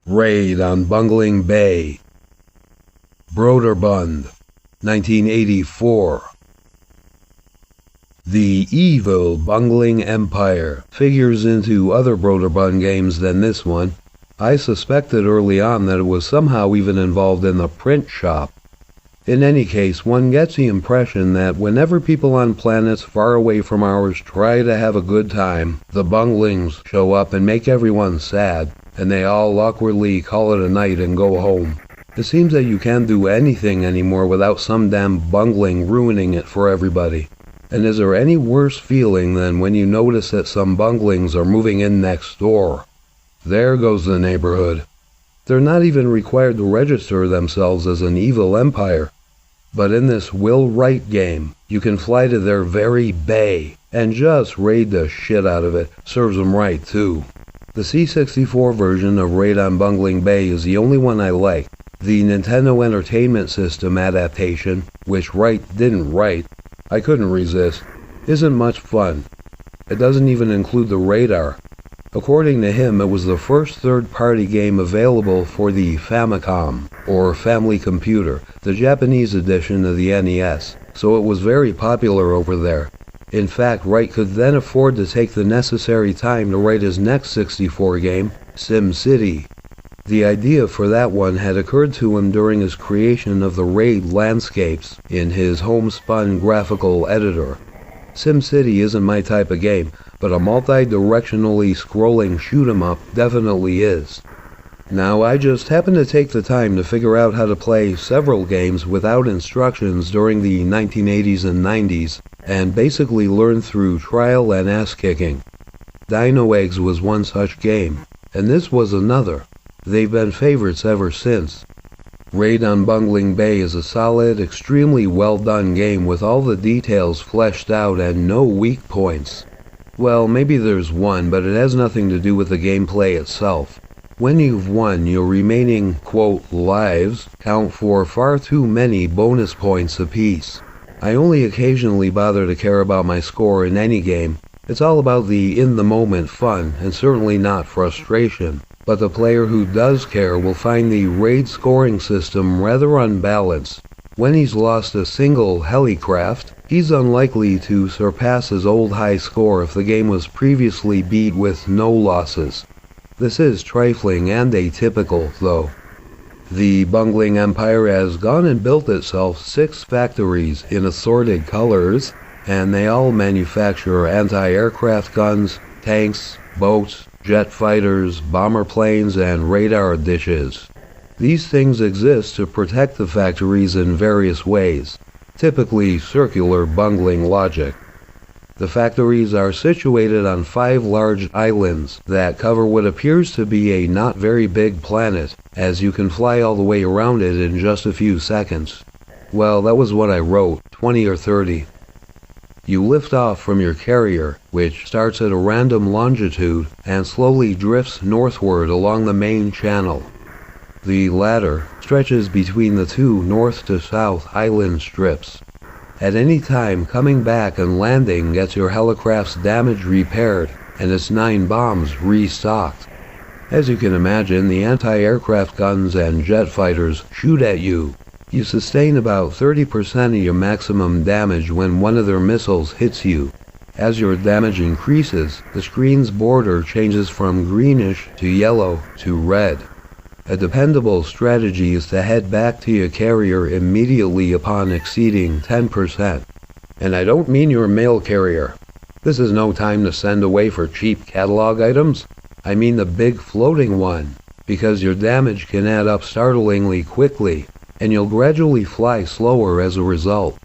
Raid on Bungeling Bay. Broderbund, 1984. The evil Bungeling Empire figures into other Broderbund games than this one. I suspected early on that it was somehow even involved in the print shop. In any case, one gets the impression that whenever people on planets far away from ours try to have a good time, the Bungelings show up and make everyone sad, and they all awkwardly call it a night and go home. It seems that you can't do anything anymore without some damn Bungeling ruining it for everybody. And is there any worse feeling than when you notice that some Bungelings are moving in next door? There goes the neighborhood. They're not even required to register themselves as an evil empire. But in this Will Wright game, you can fly to their very bay and just raid the shit out of it. Serves them right, too. The C64 version of Raid on Bungeling Bay is the only one I like. The Nintendo Entertainment System adaptation, which Wright didn't write, I couldn't resist, isn't much fun. It doesn't even include the radar. According to him, it was the first third-party game available for the Famicom, or Family Computer, the Japanese edition of the NES, so it was very popular over there. In fact, Wright could then afford to take the necessary time to write his next 64 game, SimCity. The idea for that one had occurred to him during his creation of the raid landscapes in his homespun graphical editor. SimCity isn't my type of game, but a multi-directionally scrolling shoot-'em-up definitely is. Now, I just happened to take the time to figure out how to play several games without instructions during the 1980s and 90s, and basically learned through trial and ass-kicking. Dino Eggs was one such game, and this was another. They've been favorites ever since. Raid on Bungeling Bay is a solid, extremely well-done game with all the details fleshed out and no weak points. Well, maybe there's one, but it has nothing to do with the gameplay itself. When you've won, your remaining, quote, lives count for far too many bonus points apiece. I only occasionally bother to care about my score in any game. It's all about the in-the-moment fun, and certainly not frustration. But the player who does care will find the raid scoring system rather unbalanced. When he's lost a single helicraft, he's unlikely to surpass his old high score if the game was previously beat with no losses. This is trifling and atypical, though. The Bungeling Empire has gone and built itself 6 factories in assorted colors, and they all manufacture anti-aircraft guns, tanks, boats, jet fighters, bomber planes, and radar dishes. These things exist to protect the factories in various ways, typically circular Bungeling logic. The factories are situated on 5 large islands that cover what appears to be a not very big planet, as you can fly all the way around it in just a few seconds. Well, that was what I wrote, 20 or 30. You lift off from your carrier, which starts at a random longitude and slowly drifts northward along the main channel. The latter stretches between the 2 north to south island strips. At any time, coming back and landing gets your helicraft's damage repaired and its 9 bombs restocked. As you can imagine, the anti-aircraft guns and jet fighters shoot at you. You sustain about 30% of your maximum damage when one of their missiles hits you. As your damage increases, the screen's border changes from greenish to yellow to red. A dependable strategy is to head back to your carrier immediately upon exceeding 10%. And I don't mean your mail carrier. This is no time to send away for cheap catalog items. I mean the big floating one, because your damage can add up startlingly quickly, and you'll gradually fly slower as a result.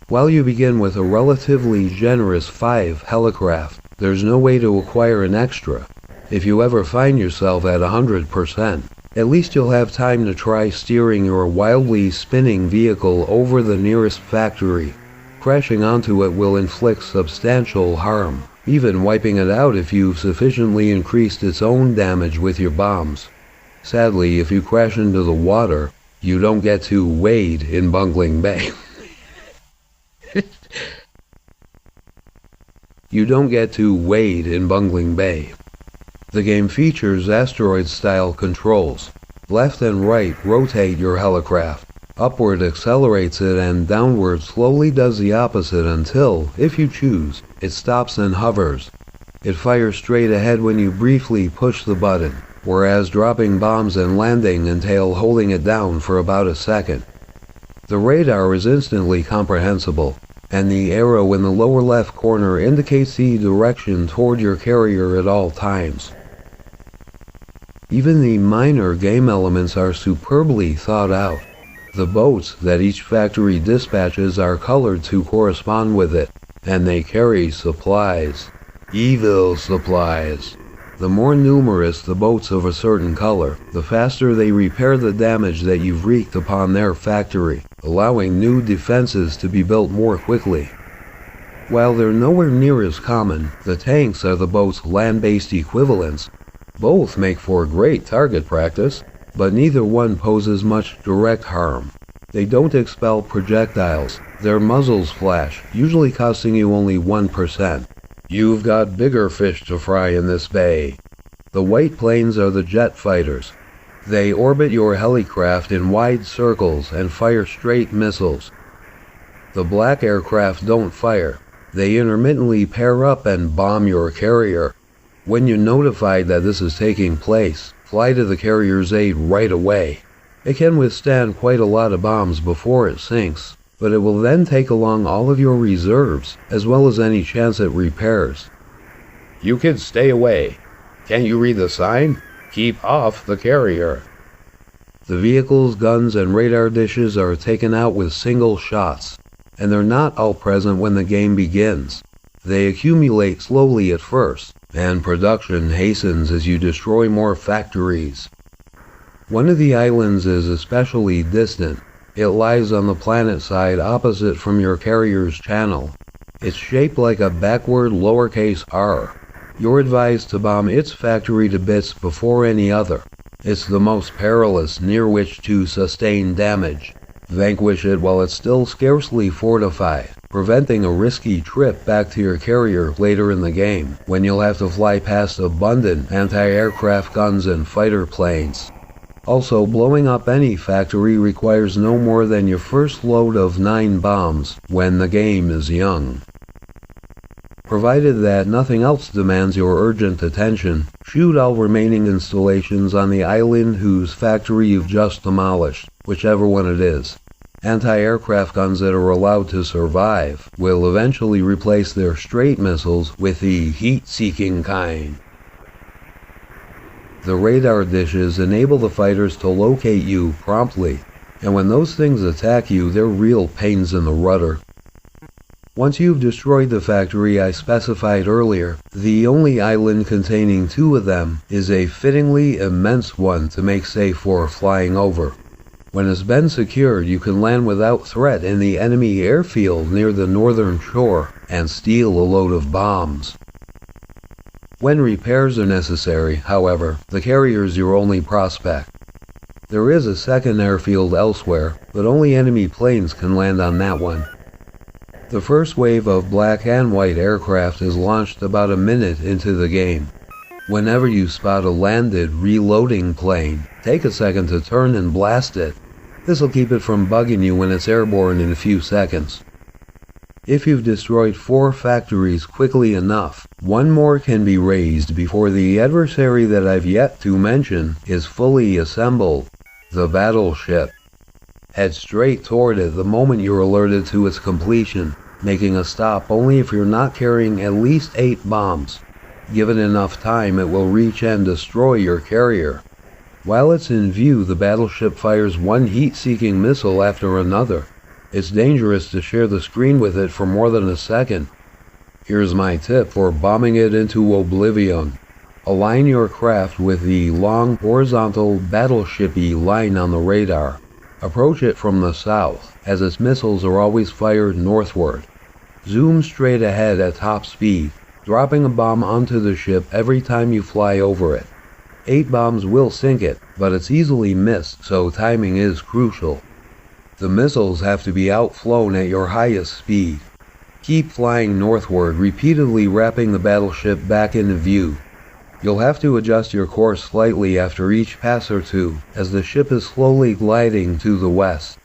While you begin with a relatively generous 5 helicraft, there's no way to acquire an extra. If you ever find yourself at 100%, at least you'll have time to try steering your wildly spinning vehicle over the nearest factory. Crashing onto it will inflict substantial harm, even wiping it out if you've sufficiently increased its own damage with your bombs. Sadly, if you crash into the water, you don't get to wade in Bungeling Bay. You don't get to wade in Bungeling Bay. The game features asteroid-style controls. Left and right rotate your helicraft. Upward accelerates it, and downward slowly does the opposite until, if you choose, it stops and hovers. It fires straight ahead when you briefly push the button, whereas dropping bombs and landing entail holding it down for about a second. The radar is instantly comprehensible, and the arrow in the lower left corner indicates the direction toward your carrier at all times. Even the minor game elements are superbly thought out. The boats that each factory dispatches are colored to correspond with it, and they carry supplies. Evil supplies. The more numerous the boats of a certain color, the faster they repair the damage that you've wreaked upon their factory, allowing new defenses to be built more quickly. While they're nowhere near as common, the tanks are the boat's land-based equivalents. Both make for great target practice, but neither one poses much direct harm. They don't expel projectiles. Their muzzles flash, usually costing you only 1%. You've got bigger fish to fry in this bay. The white planes are the jet fighters. They orbit your helicraft in wide circles and fire straight missiles. The black aircraft don't fire. They intermittently pair up and bomb your carrier. When you're notified that this is taking place, fly to the carrier's aid right away. It can withstand quite a lot of bombs before it sinks, but it will then take along all of your reserves, as well as any chance at repairs. You kids stay away. Can't you read the sign? Keep off the carrier. The vehicles, guns, and radar dishes are taken out with single shots, and they're not all present when the game begins. They accumulate slowly at first, and production hastens as you destroy more factories. One of the islands is especially distant. It lies on the planet side opposite from your carrier's channel. It's shaped like a backward lowercase r. You're advised to bomb its factory to bits before any other. It's the most perilous near which to sustain damage. Vanquish it while it's still scarcely fortified, preventing a risky trip back to your carrier later in the game, when you'll have to fly past abundant anti-aircraft guns and fighter planes. Also, blowing up any factory requires no more than your first load of 9 bombs when the game is young. Provided that nothing else demands your urgent attention, shoot all remaining installations on the island whose factory you've just demolished, whichever one it is. Anti-aircraft guns that are allowed to survive will eventually replace their straight missiles with the heat-seeking kind. The radar dishes enable the fighters to locate you promptly, and when those things attack you, they're real pains in the rudder. Once you've destroyed the factory I specified earlier, the only island containing 2 of them is a fittingly immense one to make safe for flying over. When it's been secured, you can land without threat in the enemy airfield near the northern shore and steal a load of bombs. When repairs are necessary, however, the carrier is your only prospect. There is a second airfield elsewhere, but only enemy planes can land on that one. The first wave of black and white aircraft is launched about a minute into the game. Whenever you spot a landed, reloading plane, take a second to turn and blast it. This'll keep it from bugging you when it's airborne in a few seconds. If you've destroyed 4 factories quickly enough, 1 more can be raised before the adversary that I've yet to mention is fully assembled, the battleship. Head straight toward it the moment you're alerted to its completion, making a stop only if you're not carrying at least 8 bombs. Given enough time, it will reach and destroy your carrier. While it's in view, the battleship fires 1 heat-seeking missile after another. It's dangerous to share the screen with it for more than a second. Here's my tip for bombing it into oblivion. Align your craft with the long, horizontal, battleship-y line on the radar. Approach it from the south, as its missiles are always fired northward. Zoom straight ahead at top speed, dropping a bomb onto the ship every time you fly over it. 8 bombs will sink it, but it's easily missed, so timing is crucial. The missiles have to be outflown at your highest speed. Keep flying northward, repeatedly wrapping the battleship back into view. You'll have to adjust your course slightly after each pass or two, as the ship is slowly gliding to the west.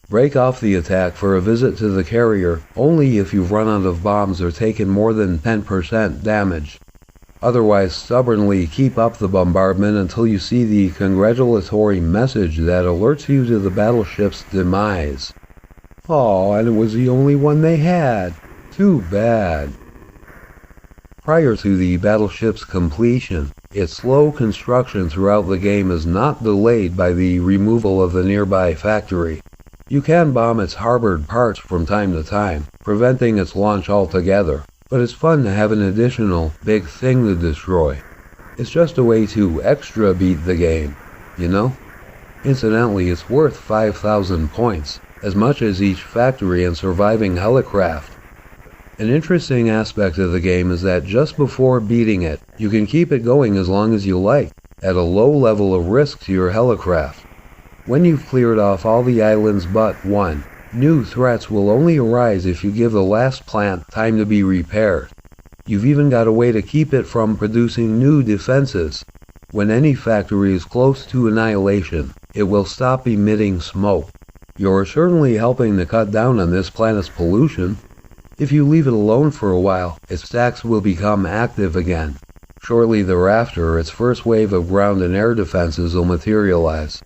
Break off the attack for a visit to the carrier only if you've run out of bombs or taken more than 10% damage. Otherwise, stubbornly keep up the bombardment until you see the congratulatory message that alerts you to the battleship's demise. Aw, and it was the only one they had. Too bad. Prior to the battleship's completion, its slow construction throughout the game is not delayed by the removal of the nearby factory. You can bomb its harbored parts from time to time, preventing its launch altogether, but it's fun to have an additional big thing to destroy. It's just a way to extra beat the game, you know? Incidentally, it's worth 5,000 points, as much as each factory and surviving helicraft. An interesting aspect of the game is that just before beating it, you can keep it going as long as you like, at a low level of risk to your helicraft. When you've cleared off all the islands but one, new threats will only arise if you give the last plant time to be repaired. You've even got a way to keep it from producing new defenses. When any factory is close to annihilation, it will stop emitting smoke. You're certainly helping to cut down on this planet's pollution. If you leave it alone for a while, its stacks will become active again. Shortly thereafter, its first wave of ground and air defenses will materialize.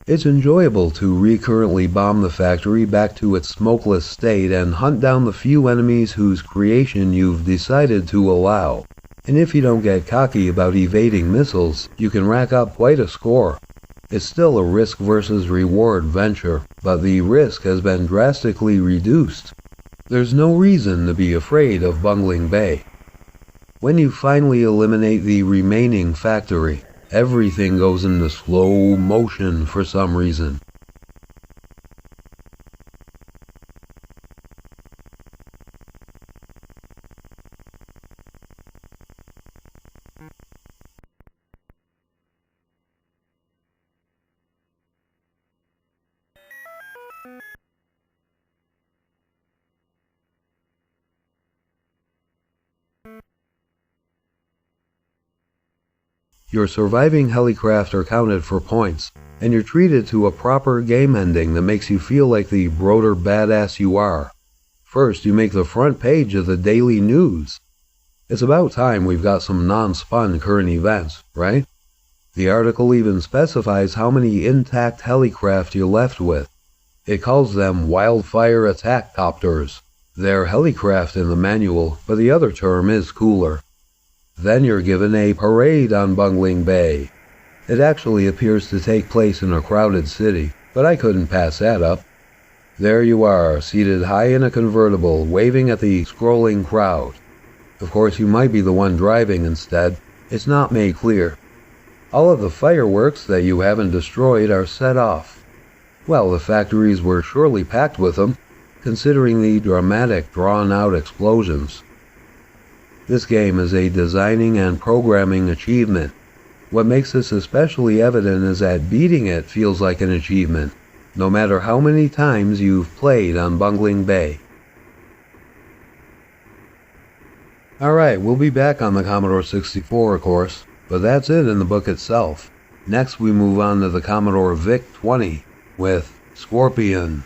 It's enjoyable to recurrently bomb the factory back to its smokeless state and hunt down the few enemies whose creation you've decided to allow. And if you don't get cocky about evading missiles, you can rack up quite a score. It's still a risk versus reward venture, but the risk has been drastically reduced. There's no reason to be afraid of Bungeling Bay. When you finally eliminate the remaining factory, everything goes into slow motion for some reason. Your surviving helicraft are counted for points, and you're treated to a proper game ending that makes you feel like the broder badass you are. First, you make the front page of the daily news. It's about time we've got some non-spun current events, right? The article even specifies how many intact helicraft you're left with. It calls them wildfire attack copters. They're helicraft in the manual, but the other term is cooler. Then you're given a parade on Bungeling Bay. It actually appears to take place in a crowded city, but I couldn't pass that up. There you are, seated high in a convertible, waving at the scrolling crowd. Of course, you might be the one driving instead. It's not made clear. All of the fireworks that you haven't destroyed are set off. Well, the factories were surely packed with them, considering the dramatic, drawn-out explosions. This game is a designing and programming achievement. What makes this especially evident is that beating it feels like an achievement, no matter how many times you've played on Bungeling Bay. Alright, we'll be back on the Commodore 64, of course, but that's it in the book itself. Next we move on to the Commodore VIC-20 with Scorpion.